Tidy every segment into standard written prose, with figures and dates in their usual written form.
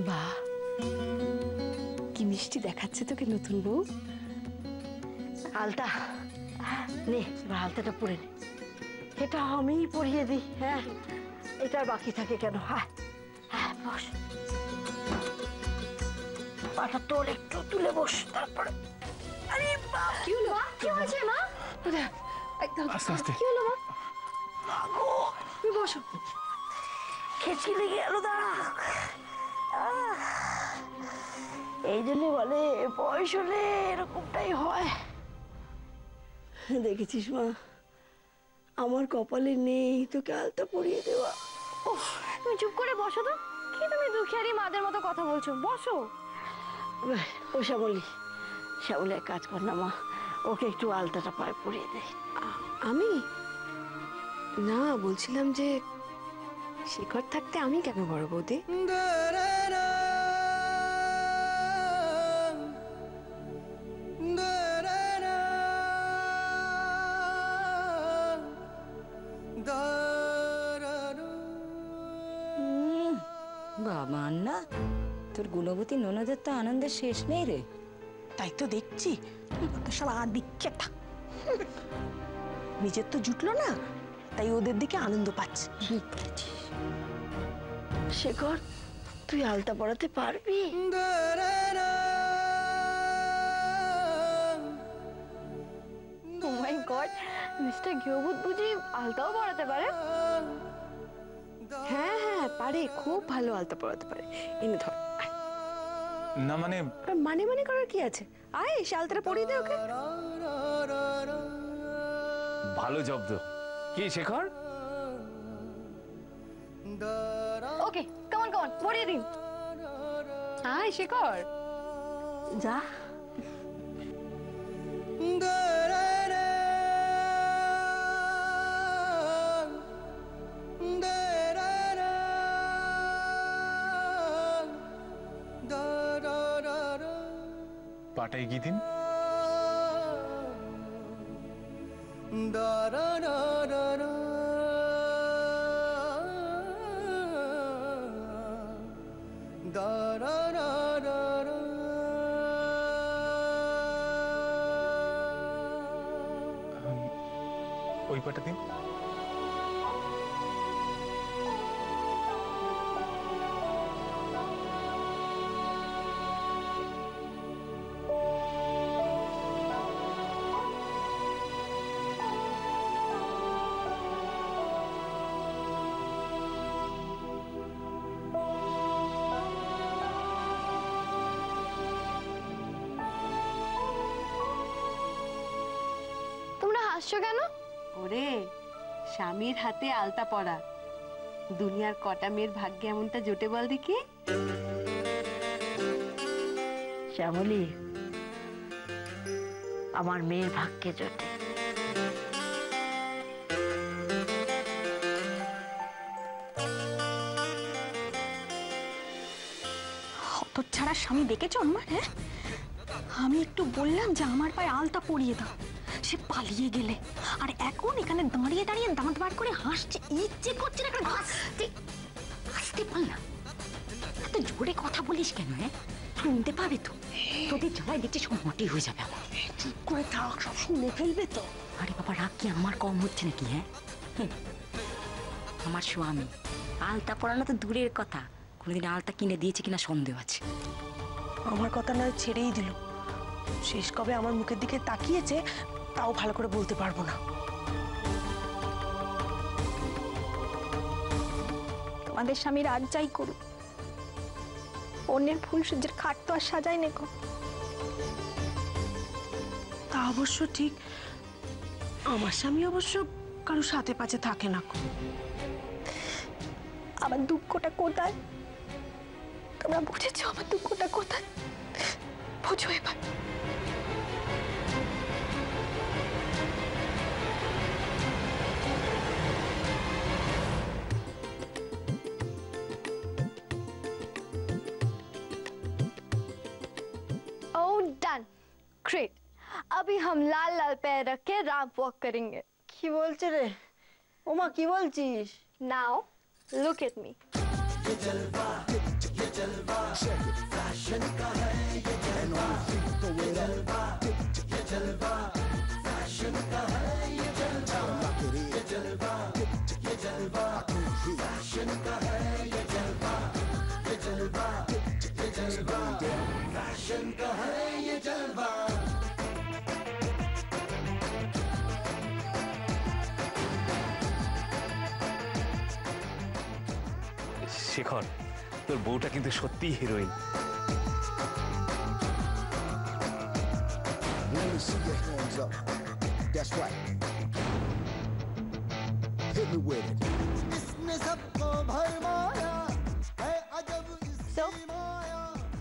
বাহ, কি মিষ্টি দেখাচ্ছে তোকে নতুন বউ। আলতা নে, এবার আলতাটা পরে নে। এটা আমিই পরিয়ে দিই। হ্যাঁ, এটা বাকি থাকে কেন? হ্যাঁ হ্যাঁ, বস। পাটা তোর একটু তুলে বস, তারপরে। আরে বাবা, কি হলো? কি হয়েছে মা? আস্তে আস্তে। কি হলো মা? তুমি বসো। খেচি লেগে গেল, দাঁড়া। এই জন্য বলে বয়স হলে এরকমটাই হয়। দেখেছিস মা, আমার কপালে নেই তোকে আলতা পরিয়ে দেওয়া। তুমি চুপ করে বসো তো। কি তুমি দুঃখিয়ারি মাদের মতো কথা বলছো? বসো। ও শ্যামলী, শ্যামলী এক কাজ কর না মা, ওকে একটু আলতাটা পায়ে পরিয়ে দে। আমি না, বলছিলাম যে শেখর থাকতে আমি কেন বড় বৌদি? বাবা না, তোর গুণবতী ননদের তো আনন্দের শেষ নেই রে। তাই তো দেখছি, সব দিচ্ছে নিজের তো জুটলো না, তাই ওদের দিকে আনন্দ পাচ্ছে। শেখর, তুই আলতা পরাতে পারবি? ও মাই গড, মিস্টার গৃহভূত বুঝি আলতাও পড়াতে পারে? হ্যাঁ হ্যাঁ পারে, খুব ভালো আলতা পরাতে পারে। এনে ধর। না মানে মানে মানে করার কি আছে? আয়, এসে আলতাটা পরিয়ে দে ওকে। ভালো জব্দ। কি শেখর? ওকে, কামন কামন, পড়িয়ে দিন। আয় শেখর, যা। পাটা এগিয়ে দিন। ওই পাটা দিন। তোমরা হাসছো কেন? ওরে স্বামীর হাতে আলতা পরা দুনিয়ার কটা মেয়ের ভাগ্যে এমনটা জোটে বল দেখি। শ্যামলী, আমার মেয়ের ভাগ্যে জোটে। হতচ্ছাড়া স্বামী দেখেছো আমার? হ্যাঁ, আমি একটু বললাম যে আমার পায়ে আলতা পরিয়ে দাও, সে পালিয়ে গেলে, আর এখন এখানে দাঁড়িয়ে দাঁড়িয়ে দাঁত বার করে হাসছে। ইচ্ছে করছে না হাসতে। আসতে পার না, এত জোরে কথা বলিস কেন? হ্যাঁ, শুনতে পাবে তো। তোদের জ্বালায় দেখছি সব মাটি হয়ে যাবে আমার। চুপ করে থাক, সব শুনে ফেলবে তো। আরে বাবা, রাগ কি আমার কম হচ্ছে নাকি? হ্যাঁ, আমার স্বামী আলতা পরানো তো দূরের কথা, কোনোদিন আলতা কিনে দিয়েছে কিনা সন্দেহ আছে। আমার কথা নয়, ছেড়েই দিল। শেষ কবে আমার মুখের দিকে তাকিয়েছে তাও ভালো করে বলতে পারবো না। তোমাদের স্বামীর আজ যাই করুক, অন্যের ফুল সূর্যের খাট তো আর সাজাই নেকো। তা অবশ্য ঠিক, আমার স্বামী অবশ্য কারো সাথে পাশে থাকে না। আমার দুঃখটা কোথায়? তোমরা বুঝেছো আমার দুঃখটা কোথায়? বুঝো এবার। Oh, done. Great. अभी हम लाल लाल पैर रख के रैंप वॉक करेंगे. কি বলছে রে? ওমা, কি বলছিস? Now, look at me. Shekhar, তোর বউটা কিন্তু সত্যিই heroine. Let me see your hands up. That's right. Hit me with it. So,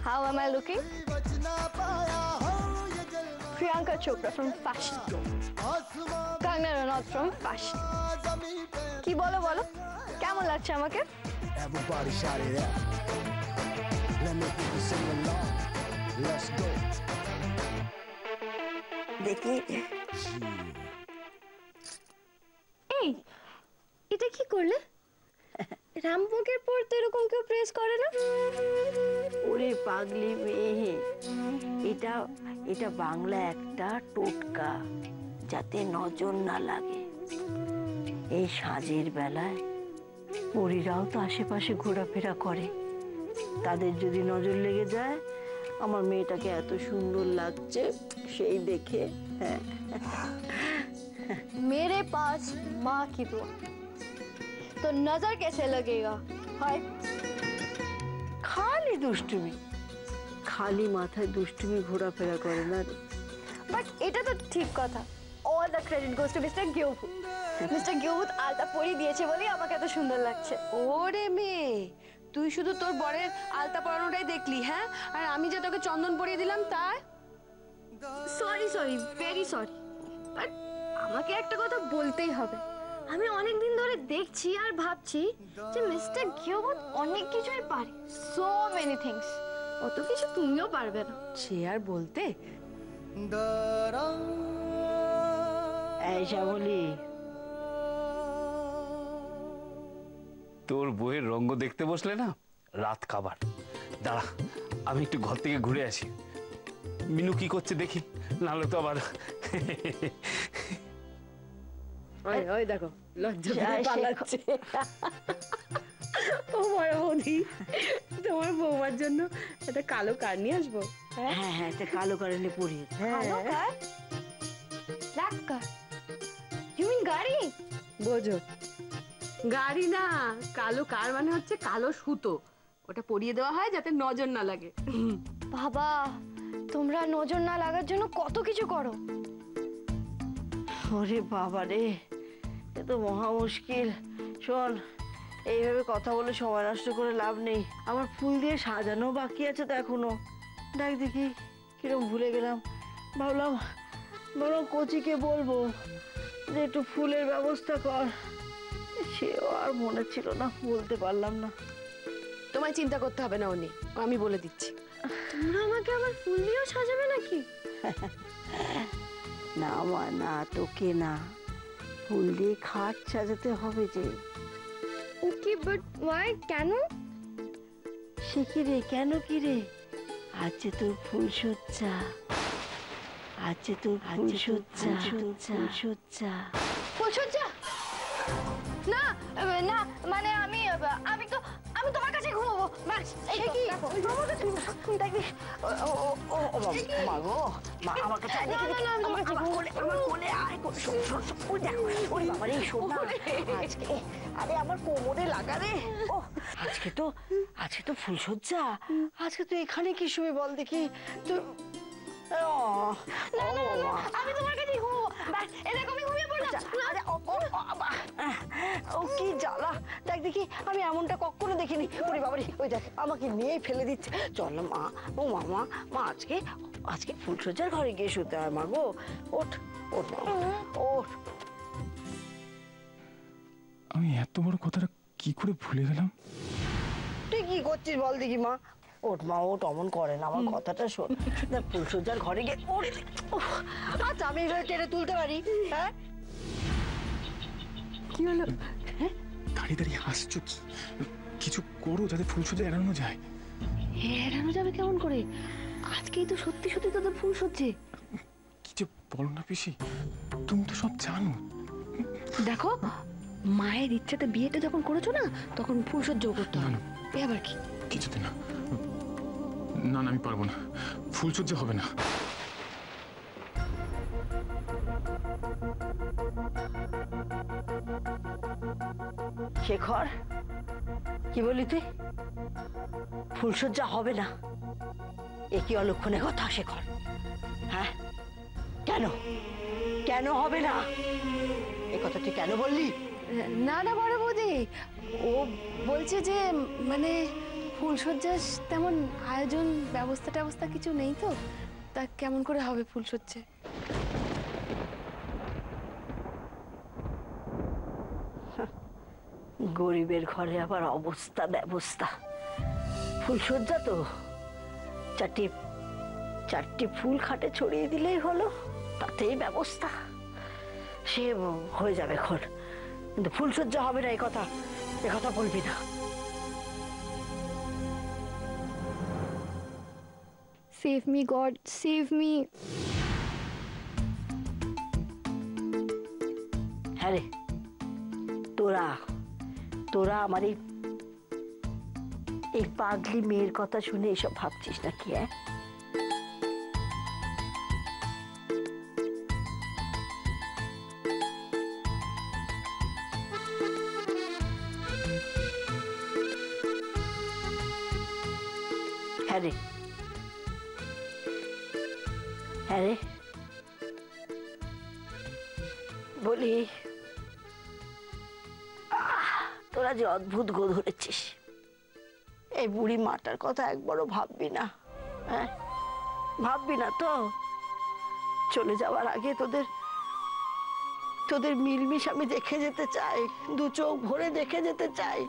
how am I looking? Priyanka Chopra from Fashion. Kangna Ranaut from Fashion. কি বলো বলো, কেমন লাগছে আমাকে? Everybody shout it out. Let me hear you sing along. Let's go. দেখি এই, এটা কি করলে? রামভোগের পর তো এরকম কেউ প্রেস করে না। ওরে পাগলি মেয়ে, এটা এটা বাংলা একটা টোটকা, যাতে নজর না লাগে। এই সাঁঝের বেলায় পরীরাও তো আশেপাশে ঘোরাফেরা করে, তাদের যদি নজর লেগে যায় আমার মেয়েটাকে এত সুন্দর লাগছে সেই দেখে। হ্যাঁ, मेरे पास माँ की दुआ, तो नजर कैसे लगेगा? हाय, খালি দুষ্টুমি, খালি মাথায় দুষ্টুমি ঘোরাফেরা করে না রে। বাট এটা তো ঠিক কথা। All the credit goes to mister গেউভূত। মিস্টার গেউভূত আলতা পরিয়ে দিয়েছে বলেই আমাকে এত সুন্দর লাগছে। ওরে মেয়ে, তুই শুধু তোর বরের আলতা পরানোটাই দেখলি, হ্যাঁ? আর আমি যে তোকে চন্দন পরিয়ে দিলাম তার। Sorry sorry, very sorry, but আমাকে একটা কথা বলতেই হবে। আমি অনেক দিন ধরে দেখছি আর ভাবছি যে মিস্টার গেউভূত অনেক কিছুই পারে, সো মেনি থিংস। অত কিছু তুমিও পারবে না। সে আর বলতে। এই শ্যামলী, তোর বইয়ের রঙ্গ দেখতে বসলে না রাত কাবার। দাঁড়া, আমি একটু ঘর থেকে ঘুরে আসি। মিনু কি করছে দেখি, নাহলে তো আবার। ওই দেখো, লজ্জা পেয়ে যাই পালাচ্ছে। ও বড় বৌদি, তোমার বৌমার জন্য একটা কালো কার নিয়ে আসবো। হ্যাঁ হ্যাঁ, এটা কালো কারেন্টে পরিয়ে দে। কালো কার? Black car? ইউ মিন গাড়ি? বোঝো, গাড়ি না, কালো কার মানে হচ্ছে কালো সুতো। ওটা পরিয়ে দেওয়া হয় যাতে নজর না লাগে। বাবা, তোমরা নজর না লাগার জন্য কত কিছু করো। ওরে বাবা রে, এ তো মহা মুশকিল। শোন, এইভাবে কথা বলে সময় নষ্ট করে লাভ নেই। আমার ফুল দিয়ে সাজানো বাকি আছে তো এখনো। দেখ দেখি কিরম ভুলে গেলাম। ভাবলাম বরং কোচিকে বলবো যে একটু ফুলের ব্যবস্থা কর, সেও আর মনে ছিল না, বলতে পারলাম না। তোমায় চিন্তা করতে হবে না উনি, আমি বলে দিচ্ছি। তোমরা আমাকে আবার ফুল দিয়েও সাজাবে নাকি? না মা না, তোকে না, ফুল দিয়ে খাট সাজাতে হবে যে। ওকে, বাট ওয়াই? কেন? সে কি রে, কেন কি রে? আজ যে তোর ফুলসজ্জা, আজ যে তোর ফুলসজ্জা, ফুলসজ্জা। ফুলসজ্জা? না না, মানে আমি তোমার কাছে ঘুমাবো। ব্যাস, এই তো, দেখো, আমার কাছে দেখবি। মা গো, মা আমার কাছে আয়, দেখি, দেখি, আমার কোলে আয়, শোন, শোন, শোন, ওই দেখো, ওরে বাবা রে, শোন না, আজকে, আরে আমার কোমরে লাগা রে। ও, আজকে তো ফুলসজ্জা, আজকে তুই এখানে কি শুবি বল দেখি তুই। না না না, আমি তোমার কাছে ঘুমাবো। ব্যাস, এরকম আমি ঘুমিয়ে পড়লাম। ও কি জ্বালা, দেখ দেখি, আমি এমনটা কখনো দেখিনি। ওরে বাবারে, ওই দেখ আমাকে নিয়েই ফেলে দিচ্ছে। চল না মা, ও মামা, মা আজকে ফুলসজ্জার ঘরে গিয়ে শুতে হয়। মা গো, ওঠ ওঠ মা, ওঠ। আমি এত বড় কথাটা কি করে ভুলে গেলাম? তুই কি করছিস বল দেখি মা? ওঠ মা, ওঠ, অমন করে না, আমার কথাটা শোন। না, ফুলসজ্জার ঘরে গিয়ে ওঠ। আচ্ছা, আমি এভাবে টেনে তুলতে পারি? হ্যাঁ, কি হলো? দাঁড়িয়ে দাঁড়িয়ে হাসছো কি? কিছু করো যাতে ফুলসজ্জা এড়ানো যায়। এড়ানো যাবে কেমন করে? আজকেই তো সত্যি সত্যি তোদের ফুল সজ্জে। কি যে বলো না পিসি, তুমি তো সব জানো। দেখো, মায়ের ইচ্ছেতে বিয়েটা যখন করেছো না, তখন ফুল সজ্জাও করতে হবে। এ আবার কি? কিছুতে না, না না, আমি পারবো না, ফুলসজ্জা হবে না। শেখর, কি বললি তুই? ফুলসজ্জা হবে না? এ কি অলক্ষণে কথা শেখর? হ্যাঁ, কেন কেন হবে না? এ কথা তুই কেন বললি? না না বড় বৌদি, ও বলছে যে মানে ফুলসজ্জার তেমন আয়োজন ব্যবস্থা কিছু নেই, তো তা কেমন করে হবে ফুলসজ্জা? গরিবের ঘরে আবার অবস্থা ব্যবস্থা। ফুলসজ্জা তো চারটি ফুল খাটে ছড়িয়ে দিলেই হলো, তাতেই ব্যবস্থা। সে হয়ে যাবে এখন, কিন্তু ফুলসজ্জা হবে না এ কথা বলবি না। Save me god, save me. হ্যাঁ রে, তোরা আমার এই পাগলি মেয়ের কথা শুনে এসব ভাবছিস নাকি? হ্যাঁ রে, হ্যাঁ রে, বলি তোরা যে অদ্ভুত গো ধরেছিস। এই বুড়ি মাটার কথা একবারও ভাববি না? হ্যাঁ, ভাববি না তো? চলে যাওয়ার আগে তোদের মিলমিশ আমি দেখে যেতে চাই, দু চোখ ভরে দেখে যেতে চাই।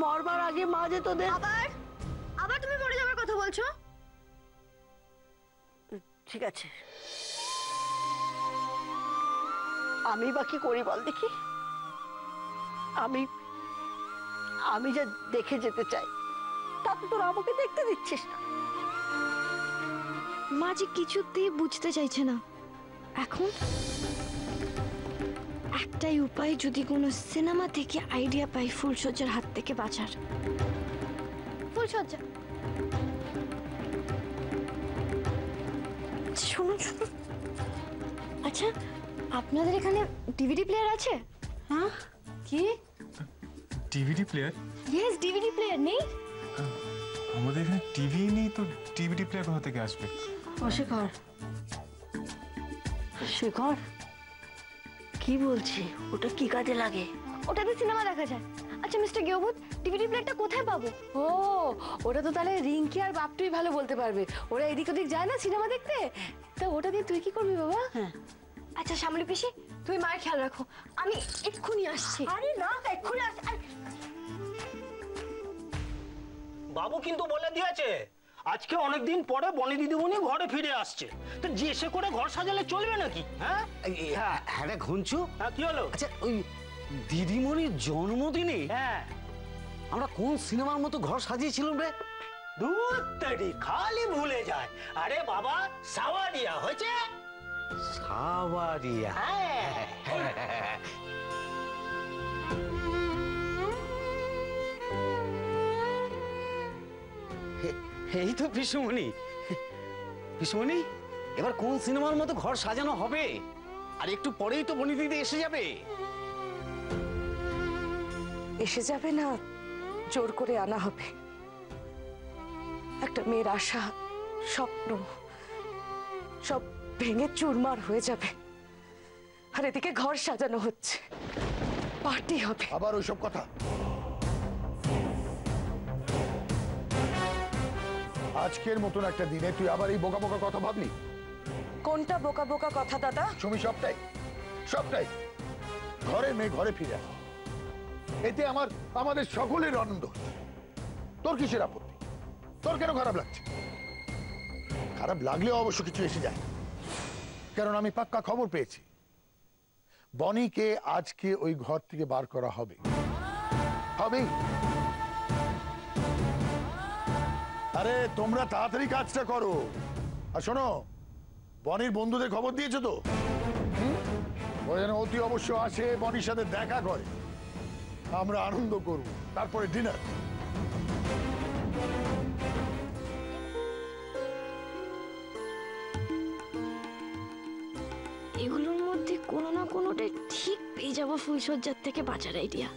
মরবার আগে মা যে তোদের। আবার তুমি মরে যাওয়ার কথা বলছো? ঠিক আছে, আমি বা কি করি বল দেখি? আমি যে দেখে যেতে চাই, তা তো তোরা আমাকে দেখতে দিচ্ছিস না। মা যে কিছুতেই বুঝতে চাইছে না। এখন একটাই উপায়, যদি কোনো সিনেমা থেকে আইডিয়া পাই ফুলসজ্জার হাত থেকে বাঁচার। ফুলসজ্জা, শুনুন, আচ্ছা আপনাদের এখানে ডিভিডি প্লেয়ার আছে? হ্যাঁ, কি DVD player? Yes, DVD player নেই? আমাদের এখানে টিভি নেই তো ডিভিডি প্লেয়ার কোথা থেকে আসবে? শেখর, কি বলছি? ওটা কি কাজে লাগে? ওটাতে সিনেমা দেখা যায়। আচ্ছা মিস্টার গিয়োবুত, ডিভিডি প্লেয়ারটা কোথায় পাবো? ও, ওটা তো তাহলে রিঙ্কি আর বাপটুই ভালো বলতে পারবে। ওরা এদিক ওদিক যায় না সিনেমা দেখতে, তা ওটা দিয়ে তুই কি করবি বাবা? হ্যাঁ, আচ্ছা শ্যামলী পিসি, তুমি মায়ের খেয়াল রাখো, আমি এক্ষুনি আসছি। আরে না, এক্ষুনি আস। বাবু কিন্তু বলে দিয়েছে আজকে অনেকদিন পরে বনি দিদিমণি ঘরে ফিরে আসছে, তো যে এসে করে ঘর সাজালে চলবে নাকি? হ্যাঁ হ্যাঁ রে ঘুঞ্চু, হ্যাঁ, কি হলো? আচ্ছা ওই দিদিমণির জন্মদিনে হ্যাঁ, আমরা কোন সিনেমার মতো ঘর সাজিয়েছিলাম রে? দুধ তেরি খালি ভুলে যায়। আরে বাবা, সাওয়ারিয়া হয়েছে। সাওয়ারিয়া? হ্যাঁ, এই তো পিসুমণি। পিসুমণি, এবার কোন সিনেমার মতো ঘর সাজানো হবে? আর একটু পরেই তো বনি দিদি এসে যাবে। এসে যাবে না, জোর করে আনা হবে। একটা মেয়ের আশা, স্বপ্ন সব ভেঙে চুরমার হয়ে যাবে। আর এদিকে ঘর সাজানো হচ্ছে, পার্টি হবে। আবার ওইসব কথা? আজকের মতন একটা দিনে তুই আবার এই বোকা বোকা কথা ভাবলি? কোনটা বোকা বোকা কথা দাদা? তুমি সবটাই ঘরে মেয়ে ঘরে ফিরে আসে, এতে আমাদের সকলের আনন্দ হচ্ছে। তোর কিসের আপত্তি? তোর কেন খারাপ লাগছে? খারাপ লাগলেও অবশ্য কিছু এসে যায়, কারণ আমি পাক্কা খবর পেয়েছি বনিকে আজকে ওই ঘর থেকে বার করা হবে। আরে তোমরা তাড়াতাড়ি কাজটা করো। আর শোনো, বনির বন্ধুদের খবর দিয়েছো তো? ওরা যেন অতি অবশ্য আসে, বনির সাথে দেখা করে, আমরা আনন্দ করব, তারপরে ডিনার। কোনোটাই ঠিক পেয়ে যাবো ফুলসজ্জার থেকে বাঁচার আইডিয়া।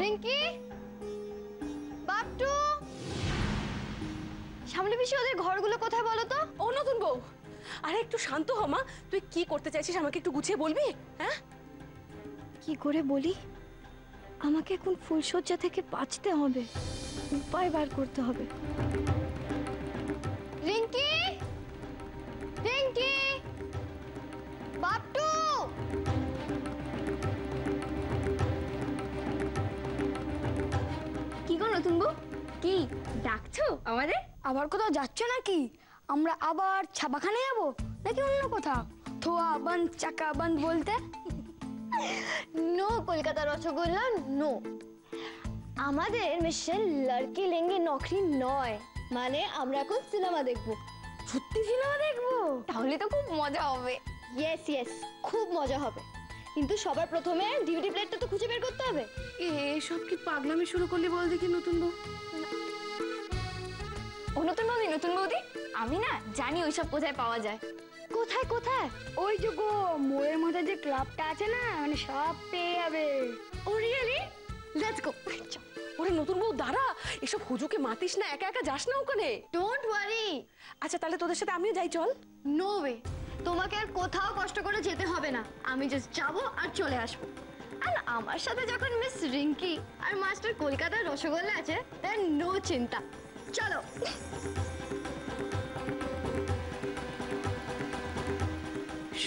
রিঙ্কি, বাপটু, সামনে পিছিয়ে ওদের ঘরগুলো কোথায় বলো তো? ও নতুন বউ, আরে একটু শান্ত হ মা। তুই কি করতে চাইছিস আমাকে একটু গুছিয়ে বলবি? হ্যাঁ, কি করে বলি? আমাকে এখন ফুলসজ্জা থেকে বাঁচতে হবে, উপায় বার করতে হবে। রিঙ্কি, রিঙ্কি, বাপটু, কি গো নতুন বউ, কি ডাকছো আমাদের? আবার কোথাও যাচ্ছ নাকি? আমরা আবার ছাপাখানে যাবো নাকি অন্য কোথাও? থোয়া বন্ধ চাকা বন্ধ বলতে? No Kolkata rasgulla, no. আমাদের মিশন লড়কি লেঙ্গে নকরি নয়, মানে আমরা এখন সিনেমা দেখবো। সত্যি সিনেমা দেখবো? তাহলে তো খুব মজা হবে। ইয়েস ইয়েস, খুব মজা হবে, কিন্তু সবার প্রথমে ডিভিডি প্লেটটা তো খুঁজে বের করতে হবে। এসব কি পাগলামি শুরু করলি বল দেখি নতুন বউ? ও নতুন বৌদি, নতুন বৌদি, আমি না জানি ওইসব কোথায় পাওয়া যায়। কোথায় কোথায়? ওই যে গো মোড়ের মধ্যে যে ক্লাবটা আছে না, মানে সব পেয়ে যাবে। ও রিয়েলি? Let's go. ওরে নতুন বউ দাঁড়া, এসব হুজুকে মাতিস না, একা একা যাস না ওখানে। Don't worry. আচ্ছা তাহলে তোদের সাথে আমিও যাই, চল। নো ওয়ে, তোমাকে আর কোথাও কষ্ট করে যেতে হবে না, আমি জাস্ট যাবো আর চলে আসবো। আর আমার সাথে যখন মিস রিঙ্কি আর মাস্টার কলকাতার রসগোল্লা আছে, দেন নো চিন্তা। চলো।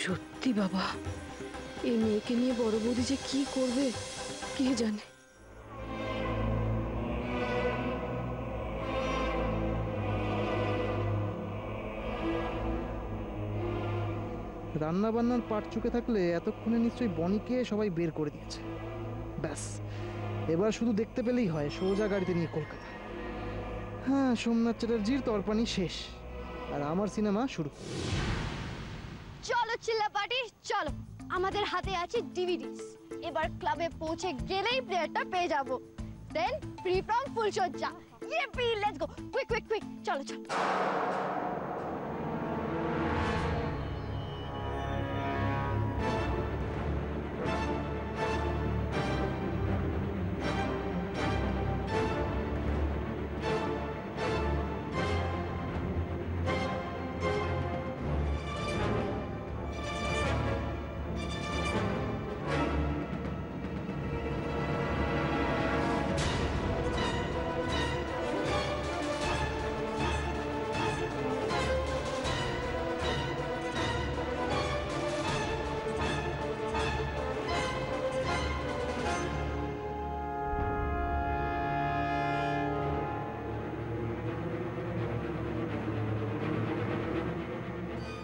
সত্যি বাবা, এই মেয়েকে নিয়ে বড় বৌদি যে কি করবে কে জানে। রান্না বান্নার পাট চুকে থাকলে এতক্ষণে নিশ্চয়ই বনিকে সবাই বের করে দিয়েছে। ব্যাস, এবার শুধু দেখতে পেলেই হয় সোজা গাড়িতে নিয়ে কলকাতা। হ্যাঁ, সোমনাথ চ্যাটার্জির তরপানি শেষ আর আমার সিনেমা শুরু। চলো চিল্লা পার্টি, চলো। আমাদের হাতে আছে ডিভিডিস, এবার ক্লাবে পৌঁছে গেলেই প্লেয়ারটা পেয়ে যাবো। দেন ফ্রি ফ্রম ফুলসজ্জা। Yippee, let's go, quick quick quick, চলো চলো।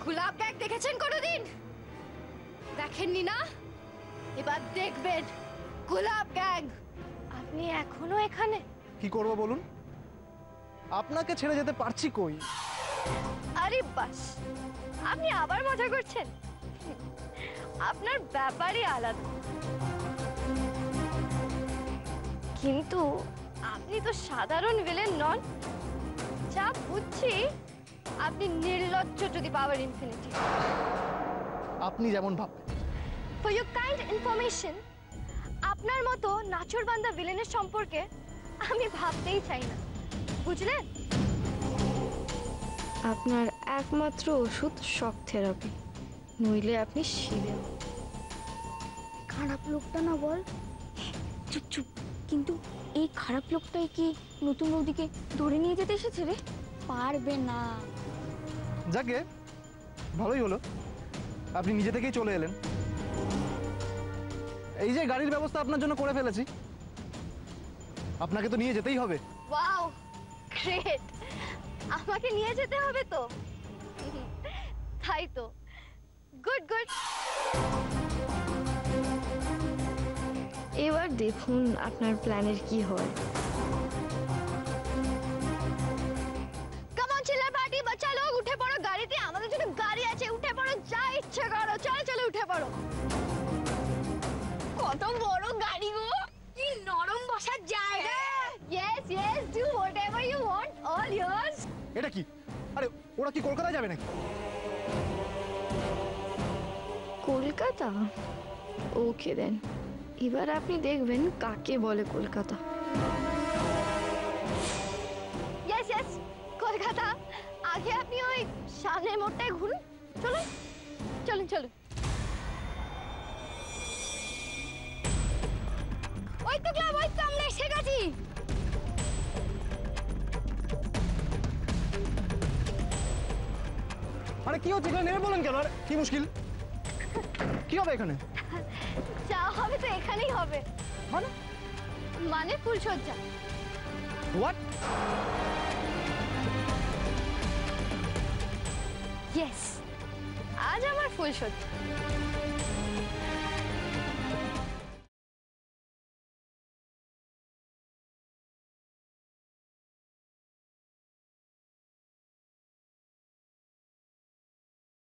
গোলাপ গ্যাং দেখেছেন কোনোদিন? দেখেননি না? এবার দেখবেন গোলাপ গ্যাং। আপনি এখনো এখানে? কি করব বলুন, আপনাকে ছেড়ে যেতে পারছি কই? আরে বাস, আপনি আবার মজা করছেন। আপনার ব্যাপারই আলাদা, কিন্তু আপনি তো সাধারণ ভিলেন নন। যা বুঝছি আপনি নির্লজ্জ টু দি পাওয়ার ইনফিনিটি। আপনি যেমন ভাববেন। ফর ইউর কাইন্ড ইনফরমেশন, আপনার মতো নাচরবান্দা ভিলেনের সম্পর্কে আমি ভাবতেই চাই না, বুঝলেন? আপনার একমাত্র ওষুধ শক থেরাপি, নইলে আপনি শিবেন। খারাপ লোকটা না বল। চুপ চুপ। কিন্তু এই খারাপ লোকটাই কি নতুন বৌদিকে ধরে নিয়ে যেতে এসেছে রে? পারবে না। যাকে ভালোই হলো, আপনি নিজে থেকেই চলে এলেন। এই যে গাড়ির ব্যবস্থা আপনার জন্য করে ফেলেছি, আপনাকে তো নিয়ে যেতেই হবে। Wow, great. আমাকে নিয়ে যেতে হবে তো? তাই তো, গুড গুড। এবার দেখুন আপনার প্ল্যানের কি হয়। কামন চিল্লা পার্টি, বাচ্চা লোক উঠে পড়ো গাড়িতে, আমাদের জন্য গাড়ি আছে, উঠে পড়ো, যা ইচ্ছে করো, চলো চলো উঠে পড়ো। কত বড় গাড়ি গো, কি নরম বসার জায়গা। ইয়ার্স। এটা কি? আরে ওরা কি কলকাতা যাবে নাকি? কলকাতা? ওকে দেন, এবার আপনি দেখবেন কাকে বলে কলকাতা। Yes yes, Kolkata. আগে আপনি ওই সামনের মোড়টায় ঘুরুন। চলুন চলুন চলুন। ওই তো ক্লাব, ওই তো আমরা এসে গেছি। আরে কি হচ্ছে এখানে? নেমে বলেন কেন? আর কি মুশকিল? কি হবে এখানে? যা হবে তো এখানেই হবে। মানে ফুলসজ্জা। হোয়াট? ইয়েস, আজ আমার ফুলসজ্জা।